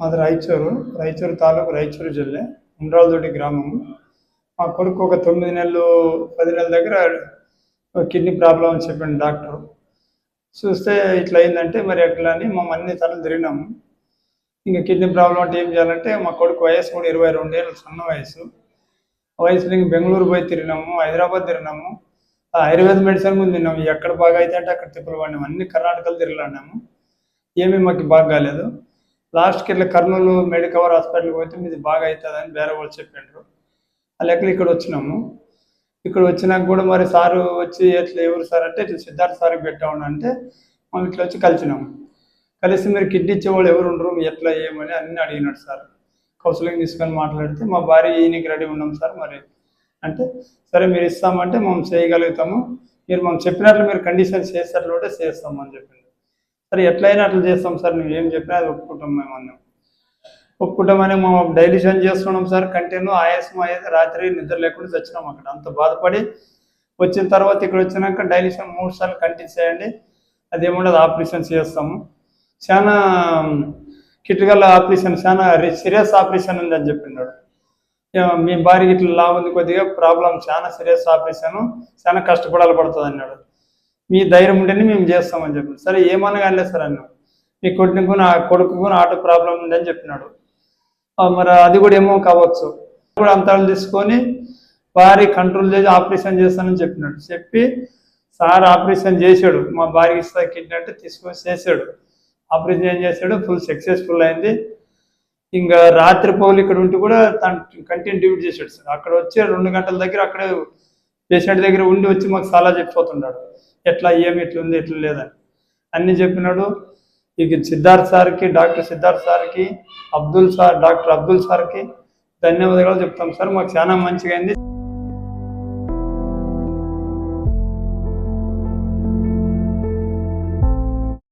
మాది రాయచూరు తాలూకు రాయచూరు జిల్లా ఉండ్రాలదొడ్డి గ్రామము. మా కొడుకు ఒక 9 నెలలు 10 నెలల దగ్గర కిడ్నీ ప్రాబ్లం అని చెప్పిండు డాక్టర్. చూస్తే ఇట్లా అయిందంటే మరి ఎట్లా అని మేము అన్ని తరలు తిరిగినాము. ఇంకా కిడ్నీ ప్రాబ్లం అంటే ఏం చేయాలంటే మా కొడుకు వయసు కూడా 22 ఏళ్ళు, సన్న వయసులో ఇంక బెంగళూరు పోయి తిరిగినాము, హైదరాబాద్ తిరిగినాము, ఆయుర్వేద మెడిసిన్ కూడా తిన్నాము. ఎక్కడ బాగా అయితే అంటే అక్కడ తిప్పలు పడినాము, అన్ని కర్ణాటకలో తిరిగినాము. ఏమీ మాకు బాగా కాలేదు. లాస్ట్కి ఇట్లా కర్నూలు మెడికవర్ హాస్పిటల్కి పోతే మీది బాగా అవుతుందని వేరే వాళ్ళు చెప్పిండ్రు. ఆ లెక్కలు ఇక్కడ వచ్చినాము. ఇక్కడ వచ్చినాక కూడా మరి సారు వచ్చి ఎట్లా ఎవరు సార్ అంటే ఇట్లా సిద్ధార్థ సార్కి పెట్టామని అంటే మనం ఇట్లా వచ్చి కలిసినాము. కలిసి మీరు కిడ్నీ ఇచ్చేవాళ్ళు ఎవరు ఉండరు, మీ ఎట్లా ఏమని అన్నీ అడిగినాడు సార్. కౌన్సిలింగ్ తీసుకొని మాట్లాడితే మా భార్య ఈయనకి రెడీ ఉన్నాం సార్ మరి అంటే, సరే మీరు ఇస్తామంటే మేము చేయగలుగుతాము, మీరు మేము చెప్పినట్లు మీరు కండిషన్స్ చేసేటట్లు ఉంటే చేస్తాము అని చెప్పింది. సరే ఎట్లయినా అట్లా చేస్తాం సార్, నువ్వు ఏం చెప్పినా అది ఒప్పుకుంటాం మేము అన్నాం. ఒప్పుకుంటామని మేము డైలిషన్ చేస్తున్నాం సార్. కంటిన్యూ ఆయాసం అయ్యేది, రాత్రి నిద్ర లేకుండా చచ్చినాం అక్కడ. అంత బాధపడి వచ్చిన తర్వాత ఇక్కడ వచ్చినాక డైలిషన్ 3 సార్లు కంటిన్యూ చేయండి, అదేముండదు ఆపరేషన్ చేస్తాము. చాలా క్రిటికల్ ఆపరేషన్, చాలా సీరియస్ ఆపరేషన్ ఉందని చెప్పినాడు. మీ భార్యకి ఇట్లా లావు ఉంది, కొద్దిగా ప్రాబ్లం, చాలా సీరియస్ ఆపరేషన్, చాలా కష్టపడాలి పడుతుంది అన్నాడు. మీ ధైర్యం ఉంటేనే మేము చేస్తామని చెప్పాడు. సరే ఏమన్నా కానీ సార్ అన్నాడు. మీ కొడుకు ఆటో ప్రాబ్లం ఉందని చెప్పినాడు. మరి అది కూడా ఏమో కావచ్చు కూడా అంతాలు తీసుకొని భార్య కంట్రోల్ చేసి ఆపరేషన్ చేస్తానని చెప్పినాడు. చెప్పి సార్ ఆపరేషన్ చేశాడు. మా భార్యకి ఇస్తా కిడ్నీ అంటే తీసుకొని చేశాడు. ఆపరేషన్ ఏం చేశాడు, ఫుల్ సక్సెస్ఫుల్ అయింది. ఇంకా రాత్రి పౌలు ఇక్కడ ఉండి కూడా తను కంటిన్యూ డ్యూటీ చేశాడు సార్. అక్కడ వచ్చి 2 గంటల దగ్గర అక్కడే పేషెంట్ దగ్గర ఉండి వచ్చి మాకు చాలా చెప్పిపోతున్నాడు, ఎట్లా ఏమి ఎట్లుంది ఎట్లా లేదని అన్నీ చెప్పినాడు. ఇక సిద్ధార్థ్ సార్కి, డాక్టర్ సిద్ధార్థ్ సార్కి, డాక్టర్ అబ్దుల్ సార్కి ధన్యవాదాలు చెప్తాం సార్. మాకు చాలా మంచిగా అయింది.